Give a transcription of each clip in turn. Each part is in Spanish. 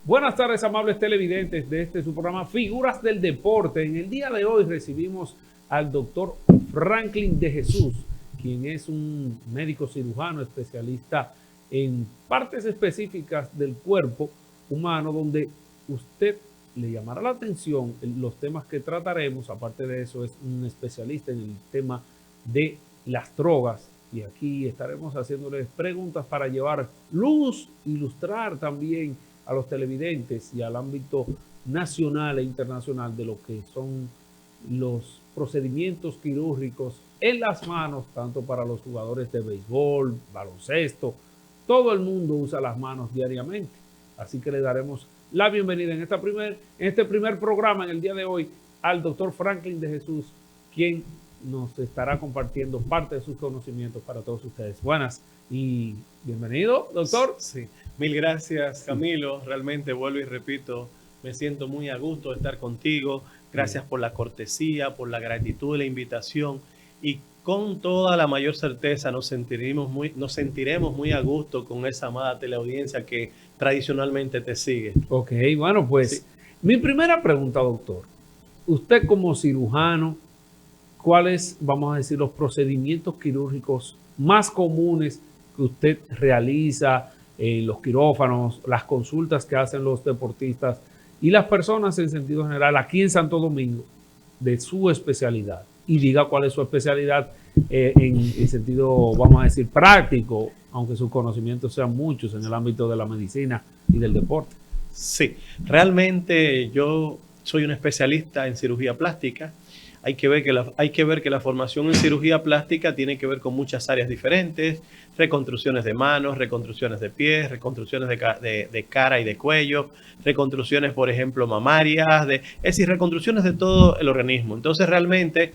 Buenas tardes, amables televidentes de este su programa Figuras del Deporte. En el día de hoy recibimos al doctor Franklin de Jesús, quien es un médico cirujano especialista en partes específicas del cuerpo humano, donde usted le llamará la atención los temas que trataremos. Aparte de eso, es un especialista en el tema de las drogas. Y aquí estaremos haciéndoles preguntas para llevar luz, ilustrar también a los televidentes y al ámbito nacional e internacional de lo que son los procedimientos quirúrgicos en las manos, tanto para los jugadores de béisbol, baloncesto. Todo el mundo usa las manos diariamente. Así que le daremos la bienvenida en este primer programa, en el día de hoy, al doctor Franklin de Jesús, quien nos estará compartiendo parte de sus conocimientos para todos ustedes. Buenas y bienvenido, doctor. Sí, mil gracias, Camilo. Realmente vuelvo y repito, me siento muy a gusto de estar contigo. Gracias por la cortesía, por la gratitud de la invitación, y con toda la mayor certeza nos sentiremos muy a gusto con esa amada teleaudiencia que tradicionalmente te sigue. Ok, bueno, pues sí. Mi primera pregunta, doctor. Usted como cirujano, ¿cuáles, vamos a decir, los procedimientos quirúrgicos más comunes que usted realiza en los quirófanos, las consultas que hacen los deportistas y las personas en sentido general aquí en Santo Domingo, de su especialidad? Y diga cuál es su especialidad en sentido, vamos a decir, práctico, aunque sus conocimientos sean muchos en el ámbito de la medicina y del deporte. Sí, realmente yo soy un especialista en cirugía plástica. Hay que ver que la formación en cirugía plástica tiene que ver con muchas áreas diferentes: reconstrucciones de manos, reconstrucciones de pies, reconstrucciones de cara y de cuello, reconstrucciones, por ejemplo, mamarias, es decir, reconstrucciones de todo el organismo. Entonces, realmente,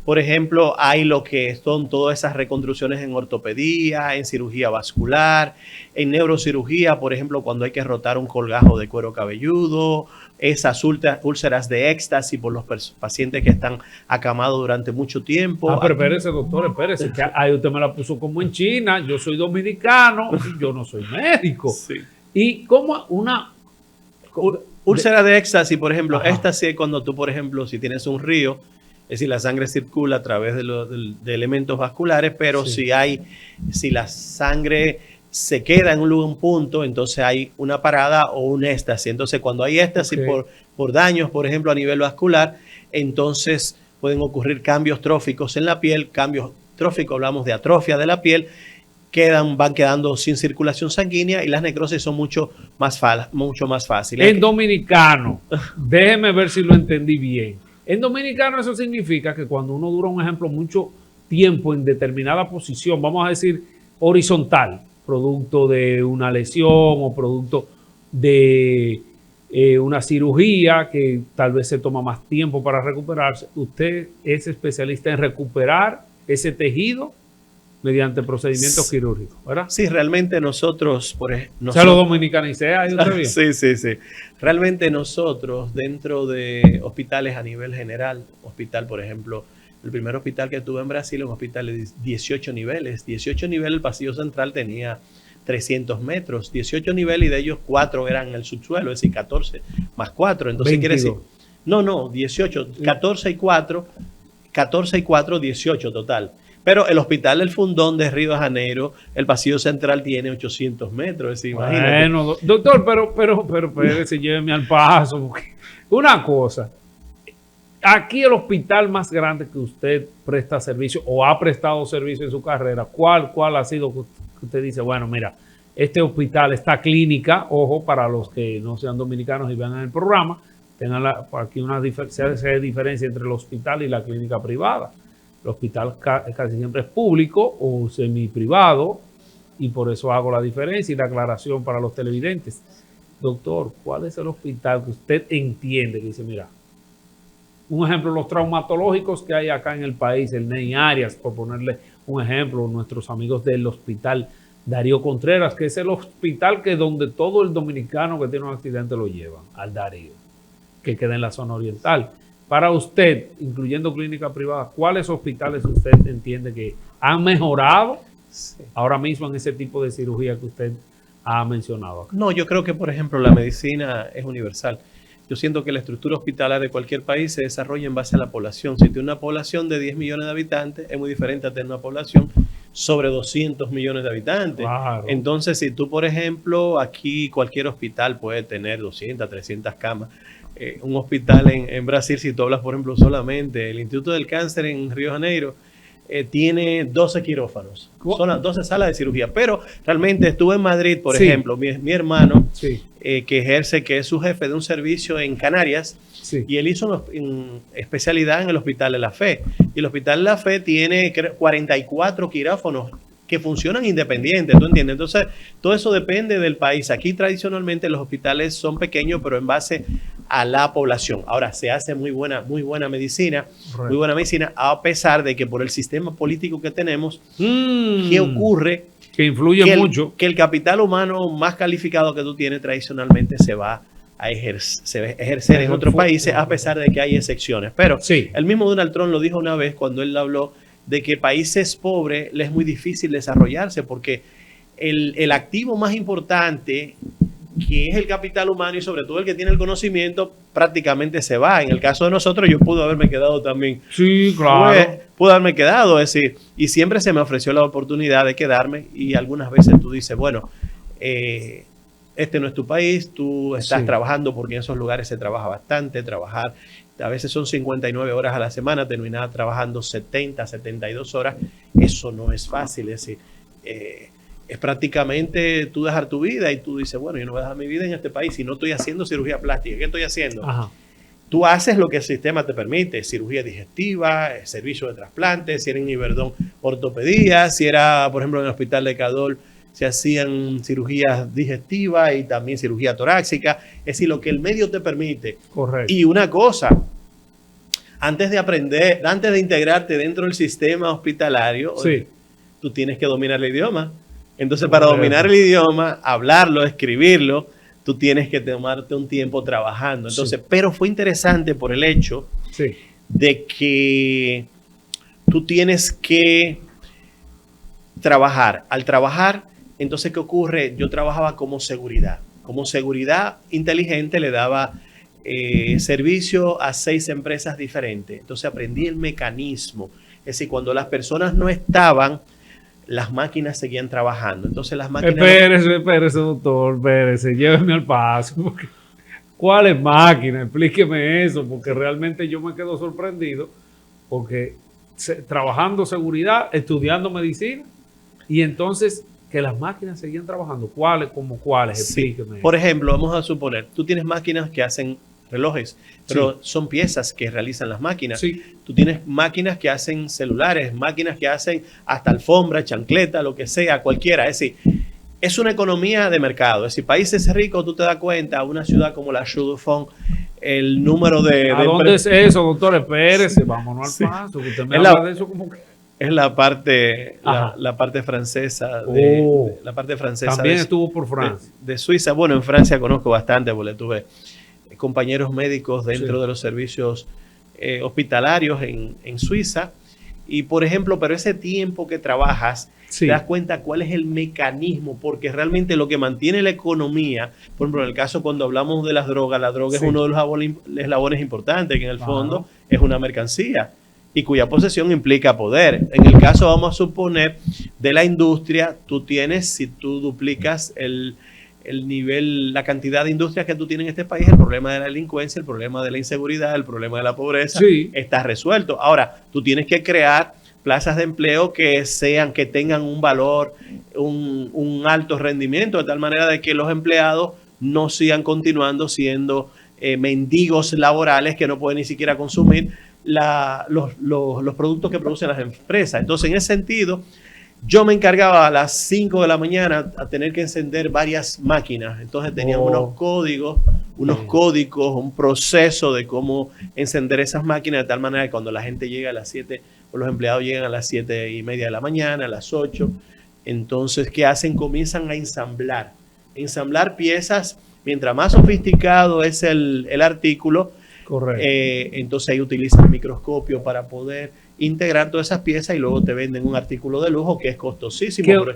por ejemplo, hay lo que son todas esas reconstrucciones en ortopedia, en cirugía vascular, en neurocirugía, por ejemplo, cuando hay que rotar un colgajo de cuero cabelludo, esas úlceras de éxtasis por los pacientes que están acamados durante mucho tiempo. Ah, pero espérese, doctor, espérese, que ahí usted me la puso como en China. Yo soy dominicano y yo no soy médico. Sí. Y como una... Úlcera de éxtasis, por ejemplo, éxtasis es cuando tú, por ejemplo, si tienes un río, es decir, la sangre circula a través de elementos vasculares, pero sí, si la sangre se queda en un punto, entonces hay una parada o un éxtasis. Entonces, cuando hay éxtasis por daños, por ejemplo, a nivel vascular, entonces pueden ocurrir cambios tróficos en la piel. Cambios tróficos, hablamos de atrofia de la piel, van quedando sin circulación sanguínea y las necrosis son mucho más fáciles. En dominicano, déjeme ver si lo entendí bien. En dominicano eso significa que cuando uno dura, un ejemplo, mucho tiempo en determinada posición, vamos a decir horizontal, producto de una lesión o producto de una cirugía que tal vez se toma más tiempo para recuperarse, usted es especialista en recuperar ese tejido mediante procedimientos quirúrgicos, ¿verdad? Sí, realmente nosotros... ¿Se lo dominicanicé ahí usted bien? Sí. Realmente nosotros, dentro de hospitales a nivel general, hospital, por ejemplo, el primer hospital que tuve en Brasil, un hospital de 18 niveles. 18 niveles, el pasillo central tenía 300 metros, 18 niveles, y de ellos 4 eran en el subsuelo, es decir, 14 más 4. Entonces 22. Quiere decir... No, 18, 14 y 4, 18 total. Pero el Hospital del Fundón de Río de Janeiro, el pasillo central tiene 800 metros. Es decir, imagínate. Bueno, doctor, pero espérese, lléveme al paso. Una cosa, aquí el hospital más grande que usted presta servicio o ha prestado servicio en su carrera, ¿cuál ha sido que usted dice, bueno, mira, este hospital, esta clínica, ojo, para los que no sean dominicanos y vean el programa, tengan aquí una diferencia entre el hospital y la clínica privada? El hospital casi siempre es público o semi-privado, y por eso hago la diferencia y la aclaración para los televidentes. Doctor, ¿cuál es el hospital que usted entiende que dice, mira, un ejemplo, los traumatológicos que hay acá en el país, el Ney Arias, por ponerle un ejemplo, nuestros amigos del hospital Darío Contreras, que es el hospital que donde todo el dominicano que tiene un accidente lo llevan, al Darío, que queda en la zona oriental? Para usted, incluyendo clínica privada, ¿cuáles hospitales usted entiende que han mejorado ahora mismo en ese tipo de cirugía que usted ha mencionado acá. No, yo creo que, por ejemplo, la medicina es universal. Yo siento que la estructura hospitalaria de cualquier país se desarrolla en base a la población. Si tiene una población de 10 millones de habitantes, es muy diferente a tener una población sobre 200 millones de habitantes. Claro. Entonces, si tú, por ejemplo, aquí cualquier hospital puede tener 200, 300 camas. Un hospital en Brasil, si tú hablas, por ejemplo, solamente el Instituto del Cáncer en Río de Janeiro, tiene 12 quirófanos, son las 12 salas de cirugía. Pero realmente estuve en Madrid, por ejemplo, mi hermano, que ejerce, que es su jefe de un servicio en Canarias, y él hizo una especialidad en el Hospital de la Fe. Y el Hospital de la Fe tiene 44 quirófanos que funcionan independientes, ¿tú entiendes? Entonces, todo eso depende del país. Aquí tradicionalmente los hospitales son pequeños, pero en base a la población. Ahora, se hace muy buena medicina, muy buena medicina, a pesar de que por el sistema político que tenemos, ¿qué ocurre? Que influye mucho. Que el capital humano más calificado que tú tienes tradicionalmente se va a ejercer en otros países, a pesar de que hay excepciones. Pero el mismo Donald Trump lo dijo una vez cuando él habló de que países pobres les es muy difícil desarrollarse porque el activo más importante, que es el capital humano y sobre todo el que tiene el conocimiento, prácticamente se va. En el caso de nosotros, yo pude haberme quedado también. Sí, claro. Pude haberme quedado, es decir, y siempre se me ofreció la oportunidad de quedarme y algunas veces tú dices, bueno, este no es tu país, tú estás trabajando porque en esos lugares se trabaja bastante, a veces son 59 horas a la semana, terminaba trabajando 70, 72 horas, eso no es fácil, es decir, es prácticamente tú dejar tu vida y tú dices, bueno, yo no voy a dejar mi vida en este país si no estoy haciendo cirugía plástica. ¿Qué estoy haciendo? Ajá. Tú haces lo que el sistema te permite, cirugía digestiva, servicio de trasplante, si era en Iberdón, ortopedia, si era, por ejemplo, en el hospital de Cadol, se hacían cirugías digestivas y también cirugía torácica, es decir, lo que el medio te permite. Correcto. Y una cosa, antes de integrarte dentro del sistema hospitalario, tú tienes que dominar el idioma. Entonces, para dominar el idioma, hablarlo, escribirlo, tú tienes que tomarte un tiempo trabajando. Entonces, pero fue interesante por el hecho de que tú tienes que trabajar. Al trabajar, entonces, ¿qué ocurre? Yo trabajaba como seguridad. Como seguridad inteligente le daba servicio a 6 empresas diferentes. Entonces, aprendí el mecanismo. Es decir, cuando las personas no estaban, las máquinas seguían trabajando. Entonces las máquinas... Espérese, doctor, espérese, lléveme al paso. ¿Cuáles máquinas? Explíqueme eso, porque realmente yo me quedo sorprendido, porque trabajando seguridad, estudiando medicina, y entonces que las máquinas seguían trabajando. ¿Cuáles? ¿Cómo cuáles? Explíqueme. Por ejemplo, vamos a suponer, tú tienes máquinas que hacen relojes, pero son piezas que realizan las máquinas. Tú tienes máquinas que hacen celulares, máquinas que hacen hasta alfombra, chancleta, lo que sea, cualquiera. Es decir, es una economía de mercado. Es decir, países ricos, tú te das cuenta, una ciudad como la Chaux-de-Fonds, el número de... ¿A dónde es eso, doctor? Espérese, vámonos al paso, que usted me habla de eso como que... Es la parte francesa. La parte francesa. También estuvo por Francia. De Suiza. Bueno, en Francia conozco bastante porque tuve compañeros médicos dentro de los servicios hospitalarios en Suiza. Y, por ejemplo, pero ese tiempo que trabajas, te das cuenta cuál es el mecanismo, porque realmente lo que mantiene la economía, por ejemplo, en el caso cuando hablamos de las drogas, la droga es uno de los eslabones importantes, que en el fondo es una mercancía y cuya posesión implica poder. En el caso, vamos a suponer, de la industria, tú tienes, si tú duplicas el nivel, la cantidad de industrias que tú tienes en este país, el problema de la delincuencia, el problema de la inseguridad, el problema de la pobreza, está resuelto. Ahora, tú tienes que crear plazas de empleo que tengan un valor, un alto rendimiento, de tal manera de que los empleados no sigan continuando siendo mendigos laborales que no pueden ni siquiera consumir los productos que producen las empresas. Entonces, en ese sentido, yo me encargaba a las 5 de la mañana a tener que encender varias máquinas. Entonces teníamos unos códigos, un proceso de cómo encender esas máquinas de tal manera que cuando la gente llega a las 7, o los empleados llegan a las 7:30 de la mañana, a las 8, entonces, ¿qué hacen? Comienzan a ensamblar piezas. Mientras más sofisticado es el artículo, entonces ahí utilizan el microscopio para poder integrar todas esas piezas y luego te venden un artículo de lujo que es costosísimo.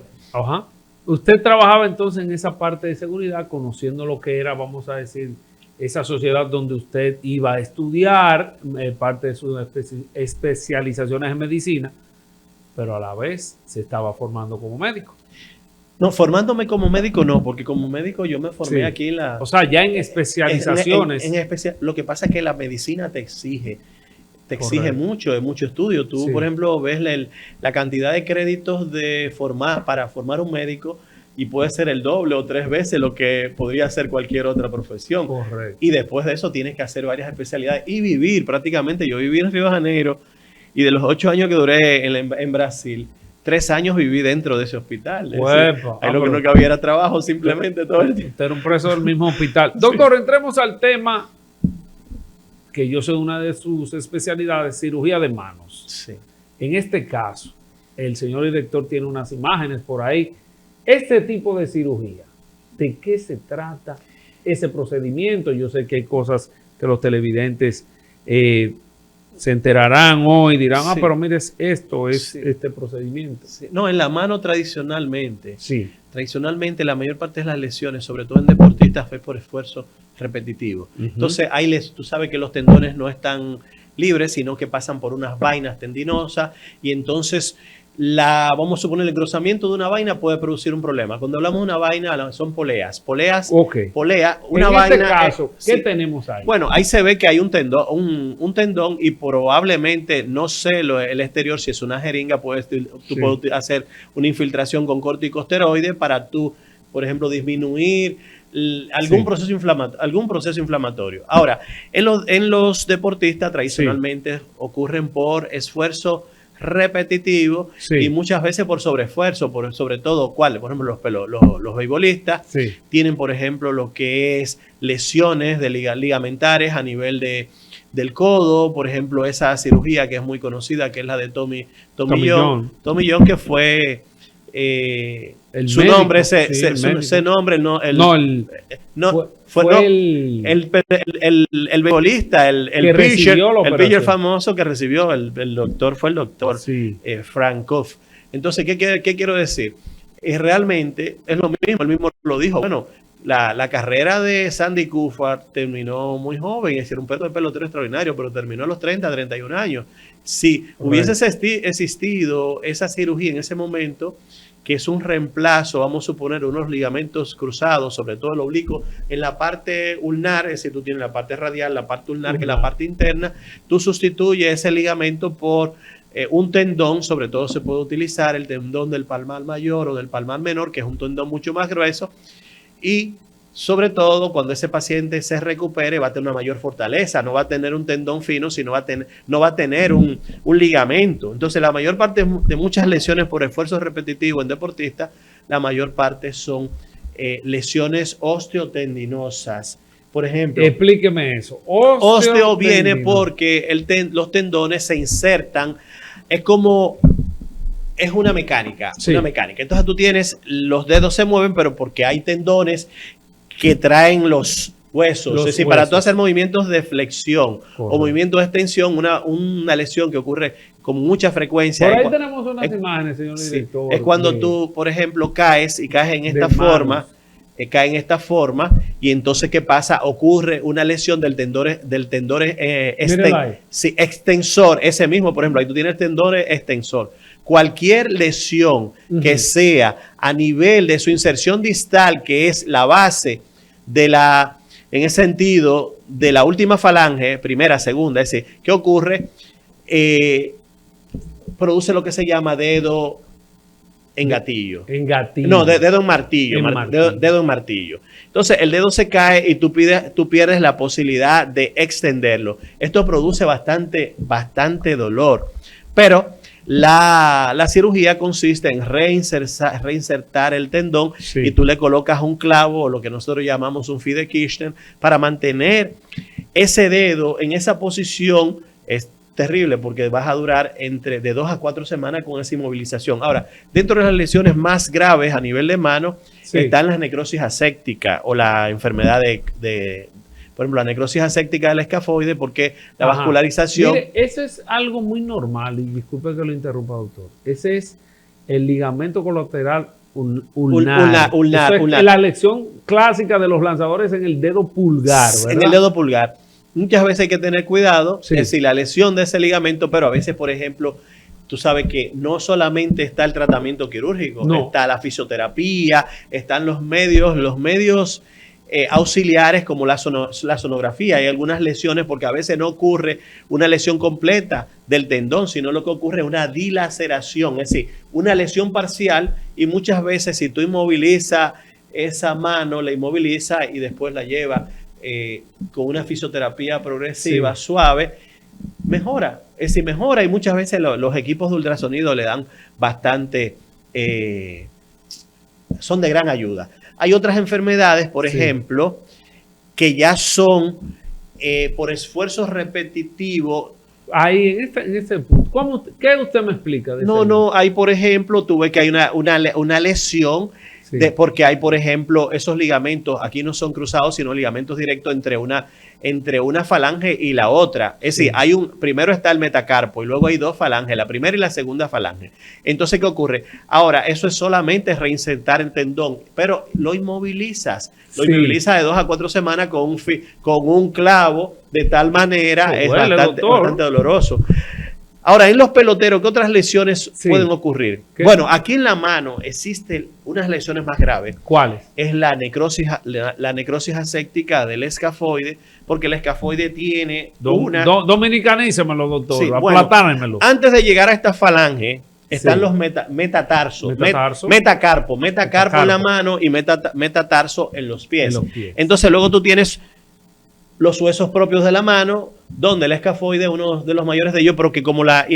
Usted trabajaba entonces en esa parte de seguridad, conociendo lo que era, vamos a decir, esa sociedad donde usted iba a estudiar, parte de sus especializaciones en medicina, pero a la vez se estaba formando como médico. No, formándome como médico no, porque como médico yo me formé Sí. aquí en la... O sea, ya en especializaciones. En especial, lo que pasa es que la medicina te exige Correcto. mucho, de mucho estudio. Tú, Sí. por ejemplo, ves la cantidad de créditos para formar un médico y puede ser el doble o 3 veces lo que podría ser cualquier otra profesión. Correcto. Y después de eso tienes que hacer varias especialidades y vivir prácticamente. Yo viví en Río de Janeiro y de los 8 años que duré en Brasil, 3 años viví dentro de ese hospital. Es decir, ahí lo que no cabía era trabajo simplemente todo el tiempo. Usted era un preso del mismo hospital. Doctor, entremos al tema que yo soy una de sus especialidades, cirugía de manos. Sí. En este caso, el señor director tiene unas imágenes por ahí. Este tipo de cirugía, ¿de qué se trata ese procedimiento? Yo sé que hay cosas que los televidentes se enterarán hoy y dirán, Sí. pero mires, esto es Sí. este procedimiento. Sí. No, en la mano tradicionalmente. Sí. Tradicionalmente la mayor parte de las lesiones, sobre todo en deportistas, fue por esfuerzo repetitivo. Entonces, tú sabes que los tendones no están libres, sino que pasan por unas vainas tendinosas y entonces vamos a suponer el engrosamiento de una vaina puede producir un problema. Cuando hablamos de una vaina son poleas. Polea, una en vaina. este caso, ¿qué sí. tenemos ahí? Bueno, ahí se ve que hay un tendón y probablemente, no sé el exterior, si es una jeringa, tú puedes hacer una infiltración con corticosteroides para tú, por ejemplo, disminuir algún proceso inflamatorio. Ahora, en los deportistas tradicionalmente ocurren por esfuerzo repetitivo y muchas veces por sobreesfuerzo, sobre todo, Por ejemplo, los beisbolistas tienen, por ejemplo, lo que es lesiones de ligamentares a nivel del codo, por ejemplo, esa cirugía que es muy conocida, que es la de Tommy John. Tommy John, que fue su médico, nombre, ese nombre, el beisbolista, el pitcher famoso que recibió, el doctor Frank Goff. Entonces, ¿qué quiero decir? Realmente es lo mismo, él mismo lo dijo. Bueno, la carrera de Sandy Koufax terminó muy joven, es decir, un pelotero extraordinario, pero terminó a los 30, 31 años. Si hubiese existido esa cirugía en ese momento, que es un reemplazo, vamos a suponer, unos ligamentos cruzados, sobre todo el oblicuo, en la parte ulnar, es decir, tú tienes la parte radial, la parte ulnar, que es la parte interna, tú sustituyes ese ligamento por un tendón, sobre todo se puede utilizar el tendón del palmar mayor o del palmar menor, que es un tendón mucho más grueso, y sobre todo cuando ese paciente se recupere va a tener una mayor fortaleza, no va a tener un tendón fino, sino no va a tener un ligamento. Entonces la mayor parte de muchas lesiones por esfuerzo repetitivo en deportistas, la mayor parte son lesiones osteotendinosas. Por ejemplo, explíqueme eso. Osteo viene porque los tendones se insertan, es una mecánica, una mecánica. Entonces tú tienes, los dedos se mueven, pero porque hay tendones que traen los huesos. Es decir, para tú hacer movimientos de flexión o movimientos de extensión, una lesión que ocurre con mucha frecuencia. Por ahí tenemos unas imágenes, señor director. Es cuando tú, por ejemplo, caes en esta forma. Cae en esta forma y entonces ¿qué pasa? Ocurre una lesión del tendón extensor, ese mismo, por ejemplo, ahí tú tienes el tendón extensor. Cualquier lesión que sea a nivel de su inserción distal, que es la base en ese sentido, de la última falange, primera, segunda, es decir, ¿qué ocurre? Produce lo que se llama dedo en gatillo. No, dedo en martillo. Dedo en martillo. Entonces, el dedo se cae y tú pierdes la posibilidad de extenderlo. Esto produce bastante dolor. Pero la cirugía consiste en reinsertar el tendón y tú le colocas un clavo, o lo que nosotros llamamos un Fide-Kirchner, para mantener ese dedo en esa posición. Es terrible porque vas a durar de 2 a 4 semanas con esa inmovilización. Ahora, dentro de las lesiones más graves a nivel de mano están las necrosis asépticas o la enfermedad por ejemplo, la necrosis aséptica del escafoide, porque la vascularización... Mire, eso es algo muy normal, y disculpe que lo interrumpa, doctor. Ese es el ligamento colateral ulnar. Ulnar. Eso es la lesión clásica de los lanzadores en el dedo pulgar, ¿verdad? En el dedo pulgar. Muchas veces hay que tener cuidado, Sí. es decir, la lesión de ese ligamento, pero a veces, por ejemplo, tú sabes que no solamente está el tratamiento quirúrgico, No. está la fisioterapia, están los medios auxiliares como la sonografía. Hay algunas lesiones porque a veces no ocurre una lesión completa del tendón, sino lo que ocurre es una dilaceración, es decir, una lesión parcial, y muchas veces si tú inmovilizas esa mano, la inmoviliza y después la lleva con una fisioterapia progresiva, Sí. suave, mejora. Es decir, mejora, y muchas veces los equipos de ultrasonido le dan bastante, son de gran ayuda. Hay otras enfermedades, por Sí. ejemplo, que ya son por esfuerzos repetitivos. Ahí, en ese punto, ¿qué usted me explica? De ese No, hay, por ejemplo, tuve que hay una lesión, Sí. porque hay, por ejemplo, esos ligamentos, aquí no son cruzados, sino ligamentos directos entre una falange y la otra. Es decir, Sí. primero está el metacarpo y luego hay dos falanges, la primera y la segunda falange. Entonces, ¿qué ocurre? Ahora, eso es solamente reinsertar el tendón, pero lo inmovilizas. Lo Sí. inmovilizas de 2 a 4 semanas con un clavo, de tal manera, Eso es duele, bastante doctor. doloroso. Ahora, en los peloteros, ¿qué otras lesiones Sí. pueden ocurrir? ¿Qué? Bueno, aquí en la mano existen unas lesiones más graves. ¿Cuáles? Es la necrosis aséptica del escafoide, porque el escafoide tiene Dominicanícemelo, doctor. Sí, bueno, Aplatánemelo. antes de llegar a esta falange, están Sí. los metatarsos. Metatarso. Metacarpo en la Metacarpo. mano y metatarso en los pies. En los pies. Entonces, luego tú tienes los huesos propios de la mano, donde el escafoide es uno de los mayores de ellos, pero que como la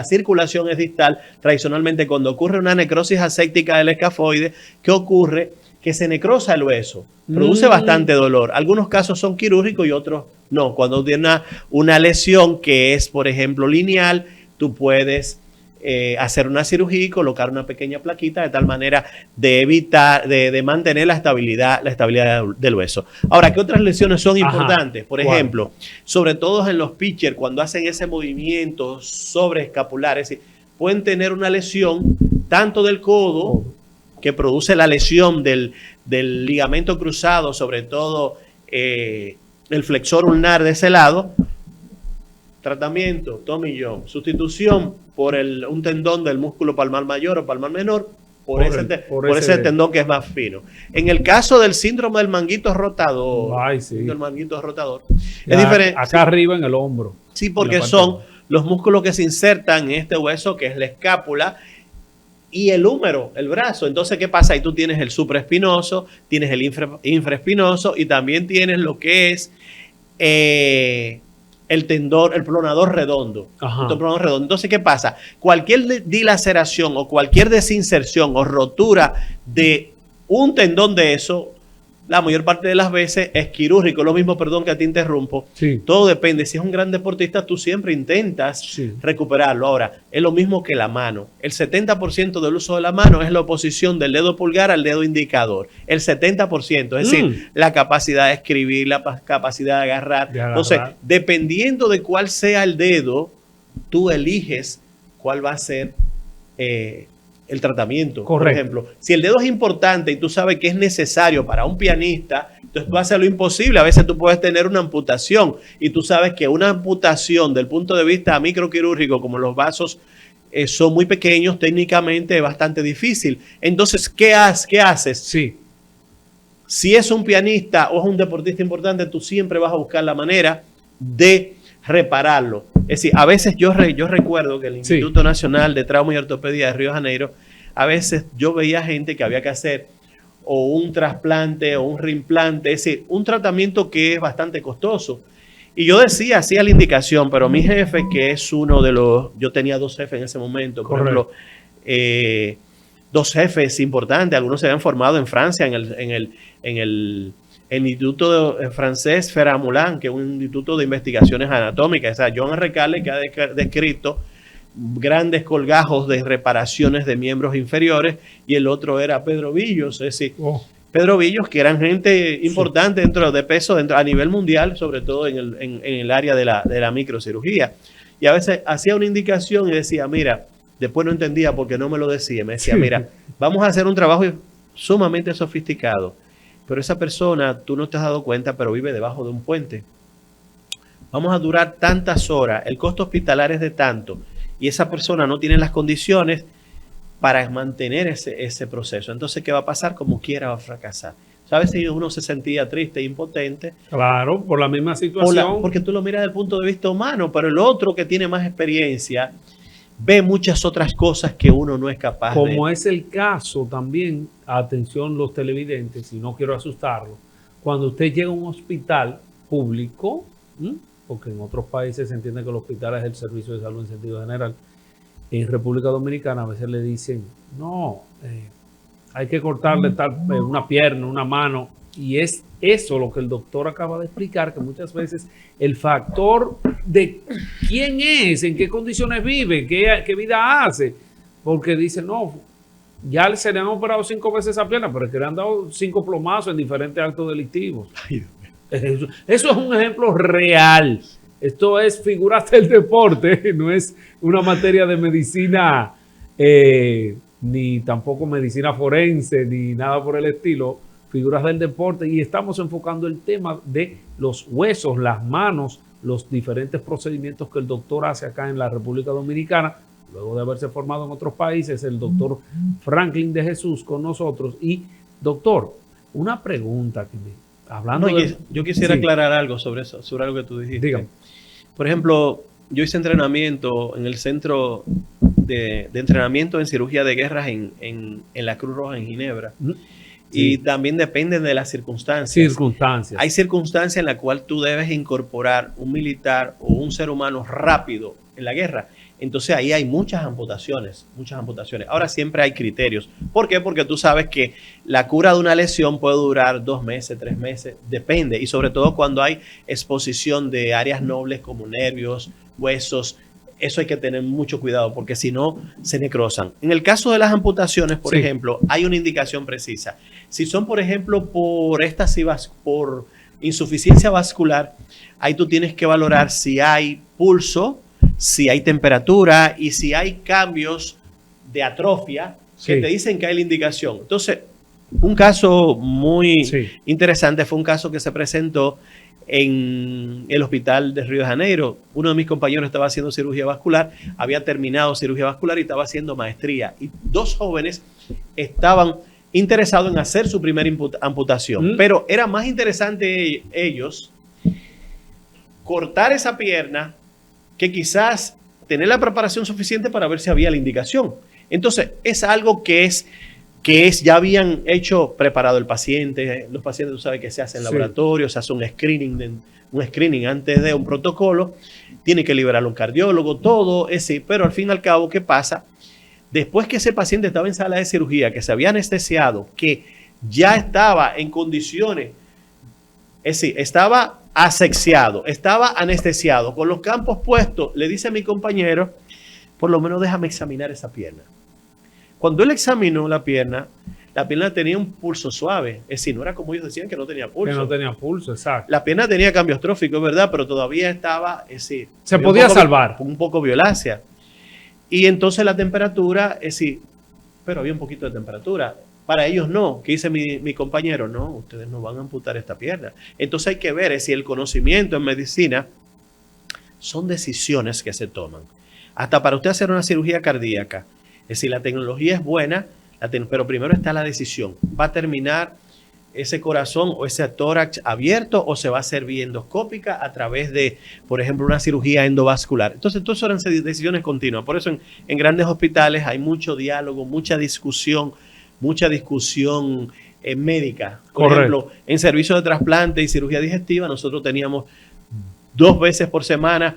circulación es distal, tradicionalmente cuando ocurre una necrosis aséptica del escafoide, ¿qué ocurre? Que se necrosa el hueso, produce bastante dolor. Algunos casos son quirúrgicos y otros no. Cuando tiene una lesión que es, por ejemplo, lineal, tú puedes hacer una cirugía y colocar una pequeña plaquita de tal manera de evitar, de mantener la estabilidad del hueso. Ahora, ¿qué otras lesiones son importantes? Por ¿Cuál? ejemplo, sobre todo en los pitchers, cuando hacen ese movimiento sobreescapular, es decir, pueden tener una lesión tanto del codo, que produce la lesión del ligamento cruzado, sobre todo el flexor ulnar de ese lado. Tratamiento, Tommy John. Sustitución por un tendón del músculo palmar mayor o palmar menor por ese tendón que es más fino. En el caso del síndrome del manguito rotador, Sí. es diferente. Acá arriba en el hombro. Sí, porque son los músculos que se insertan en este hueso, que es la escápula, y el húmero, el brazo. Entonces, ¿qué pasa? Ahí tú tienes el supraespinoso, tienes el infraespinoso y también tienes lo que es el tendón, el pronador redondo. Entonces, ¿qué pasa? Cualquier dilaceración o cualquier desinserción o rotura de un tendón de eso, la mayor parte de las veces es quirúrgico. Lo mismo, perdón que te interrumpo. Sí. Todo depende. Si es un gran deportista, tú siempre intentas recuperarlo. Ahora, es lo mismo que la mano. El 70% del uso de la mano es la oposición del dedo pulgar al dedo indicador. El 70%. Es decir, la capacidad de escribir, la capacidad de agarrar. Entonces, dependiendo de cuál sea el dedo, tú eliges cuál va a ser el tratamiento. Correcto. Por ejemplo, si el dedo es importante y tú sabes que es necesario para un pianista, entonces tú haces lo imposible. A veces tú puedes tener una amputación y tú sabes que una amputación del punto de vista microquirúrgico, como los vasos son muy pequeños, técnicamente es bastante difícil. Entonces, ¿qué haces? Sí. Si es un pianista o es un deportista importante, tú siempre vas a buscar la manera de repararlo. Es decir, a veces yo recuerdo que el Instituto Nacional de Trauma y Ortopedia de Río de Janeiro, a veces yo veía gente que había que hacer o un trasplante o un reimplante, es decir, un tratamiento que es bastante costoso. Y yo hacía la indicación, pero mi jefe, que es uno de yo tenía 2 jefes en ese momento, por ejemplo, 2 jefes importantes, algunos se habían formado en Francia, en el Instituto francés Ferrat-Moulin, que es un instituto de investigaciones anatómicas. O sea, John R. Carle, que ha descrito grandes colgajos de reparaciones de miembros inferiores, y el otro era Pedro Villos, es decir, Pedro Villos, que eran gente importante dentro de peso a nivel mundial, sobre todo en el área de la microcirugía. Y a veces hacía una indicación y decía, mira, después no entendía porque no me lo decía. Me decía, mira, vamos a hacer un trabajo sumamente sofisticado, pero esa persona, tú no te has dado cuenta, pero vive debajo de un puente. Vamos a durar tantas horas, el costo hospitalario es de tanto, y esa persona no tiene las condiciones para mantener ese proceso. Entonces, ¿qué va a pasar? Como quiera va a fracasar. ¿Sabes? Si uno se sentía triste e impotente. Claro, por la misma situación. Porque tú lo miras desde el punto de vista humano, pero el otro que tiene más experiencia ve muchas otras cosas que uno no es capaz de. Como es el caso también, atención los televidentes, y no quiero asustarlos, cuando usted llega a un hospital público, porque en otros países se entiende que el hospital es el servicio de salud en sentido general, en República Dominicana a veces le dicen, no, hay que cortarle una pierna, una mano, y es eso lo que el doctor acaba de explicar, que muchas veces el factor de quién es, en qué condiciones vive, qué vida hace, porque dicen, no, ya se le han operado 5 veces esa pierna, pero es que le han dado 5 plomazos en diferentes actos delictivos. Eso es un ejemplo real. Esto es figuras del deporte, no es una materia de medicina, ni tampoco medicina forense, ni nada por el estilo. Figuras del deporte, y estamos enfocando el tema de los huesos, las manos, los diferentes procedimientos que el doctor hace acá en la República Dominicana, luego de haberse formado en otros países, el doctor Franklin de Jesús con nosotros. Y doctor, una pregunta que hablando yo quisiera aclarar algo sobre eso, sobre algo que tú dijiste. Dígame. Por ejemplo, yo hice entrenamiento en el centro de entrenamiento en cirugía de guerras en la Cruz Roja en Ginebra. Y también dependen de las circunstancias. Hay circunstancias en las cuales tú debes incorporar un militar o un ser humano rápido en la guerra. Entonces ahí hay muchas amputaciones. Ahora siempre hay criterios. ¿Por qué? Porque tú sabes que la cura de una lesión puede durar 2 meses, 3 meses, depende. Y sobre todo cuando hay exposición de áreas nobles como nervios, huesos. Eso hay que tener mucho cuidado porque si no se necrosan. En el caso de las amputaciones, por ejemplo, hay una indicación precisa. Si son, por ejemplo, por insuficiencia vascular, ahí tú tienes que valorar si hay pulso, si hay temperatura y si hay cambios de atrofia que te dicen que hay la indicación. Entonces, un caso muy interesante fue un caso que se presentó en el hospital de Río de Janeiro. Uno de mis compañeros estaba haciendo cirugía vascular, había terminado cirugía vascular y estaba haciendo maestría. Y 2 jóvenes estaban interesados en hacer su primera amputación. Pero era más interesante ellos cortar esa pierna que quizás tener la preparación suficiente para ver si había la indicación. Entonces, es algo que ya habían preparado el paciente. Los pacientes, tú sabes que se hace en laboratorio, se hace un screening antes de un protocolo, tiene que liberar un cardiólogo, todo, pero al fin y al cabo, ¿qué pasa? Después que ese paciente estaba en sala de cirugía, que se había anestesiado, que ya estaba en condiciones, estaba asfixiado, estaba anestesiado, con los campos puestos, le dice a mi compañero, por lo menos déjame examinar esa pierna. Cuando él examinó la pierna tenía un pulso suave. Es decir, no era como ellos decían que no tenía pulso. Que no tenía pulso, exacto. La pierna tenía cambio estrófico, es verdad, pero todavía estaba, se podía salvar. Un poco violácea. Y entonces la temperatura, pero había un poquito de temperatura. Para ellos no. ¿Qué dice mi compañero? No, ustedes no van a amputar esta pierna. Entonces hay que ver si el conocimiento en medicina son decisiones que se toman. Hasta para usted hacer una cirugía cardíaca. Es decir, la tecnología es buena, pero primero está la decisión. ¿Va a terminar ese corazón o ese tórax abierto o se va a hacer vía endoscópica a través de, por ejemplo, una cirugía endovascular? Entonces, todas son decisiones continuas. Por eso en grandes hospitales hay mucho diálogo, mucha discusión médica. Por ejemplo, en servicio de trasplante y cirugía digestiva, nosotros teníamos 2 veces por semana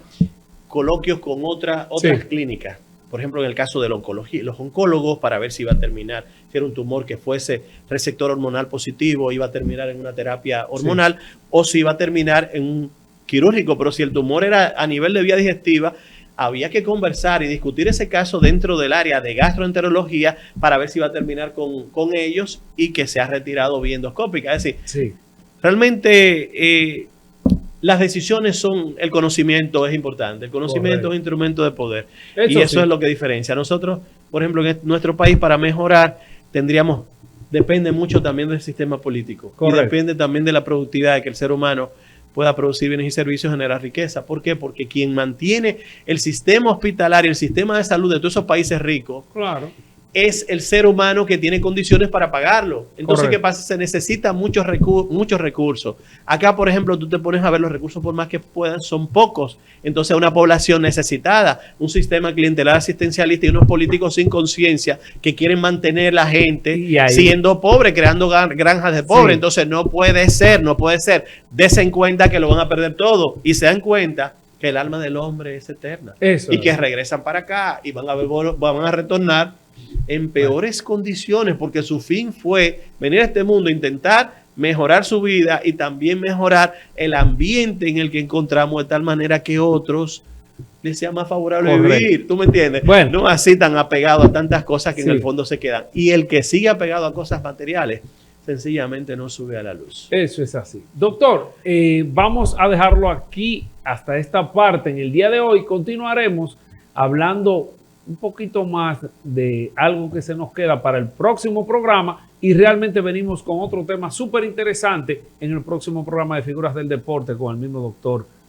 coloquios con otras clínicas. Por ejemplo, en el caso de la oncología, los oncólogos para ver si iba a terminar, si era un tumor que fuese receptor hormonal positivo, iba a terminar en una terapia hormonal o si iba a terminar en un quirúrgico. Pero si el tumor era a nivel de vía digestiva, había que conversar y discutir ese caso dentro del área de gastroenterología para ver si iba a terminar con ellos y que se ha retirado vía endoscópica. Es decir, realmente las decisiones son, el conocimiento es importante, el conocimiento Correcto. es un instrumento de poder. Eso Y eso sí. es lo que diferencia. Nosotros, por ejemplo, en nuestro país, para mejorar, depende mucho también del sistema político. Correcto. Y depende también de la productividad, de que el ser humano pueda producir bienes y servicios, generar riqueza. ¿Por qué? Porque quien mantiene el sistema hospitalario, el sistema de salud de todos esos países ricos, Claro. es el ser humano que tiene condiciones para pagarlo. Entonces, Correcto. ¿qué pasa? Se necesitan muchos recursos. Acá, por ejemplo, tú te pones a ver los recursos, por más que puedan, son pocos. Entonces, una población necesitada, un sistema clientelar asistencialista y unos políticos sin conciencia que quieren mantener la gente Y ahí- siendo pobre, creando granjas de pobres. Sí. Entonces, no puede ser. Desen en cuenta que lo van a perder todo y se dan cuenta que el alma del hombre es eterna. Eso Y es. que regresan para acá y van a retornar en peores condiciones, porque su fin fue venir a este mundo, intentar mejorar su vida y también mejorar el ambiente en el que encontramos, de tal manera que otros les sea más favorable Correcto. vivir. ¿Tú me entiendes? Bueno. No así tan apegado a tantas cosas que Sí. en el fondo se quedan. Y el que sigue apegado a cosas materiales, sencillamente no sube a la luz. Eso es así. Doctor, vamos a dejarlo aquí hasta esta parte. En el día de hoy continuaremos hablando un poquito más de algo que se nos queda para el próximo programa y realmente venimos con otro tema súper interesante en el próximo programa de Figuras del Deporte con el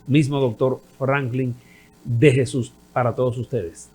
mismo doctor Franklin de Jesús para todos ustedes.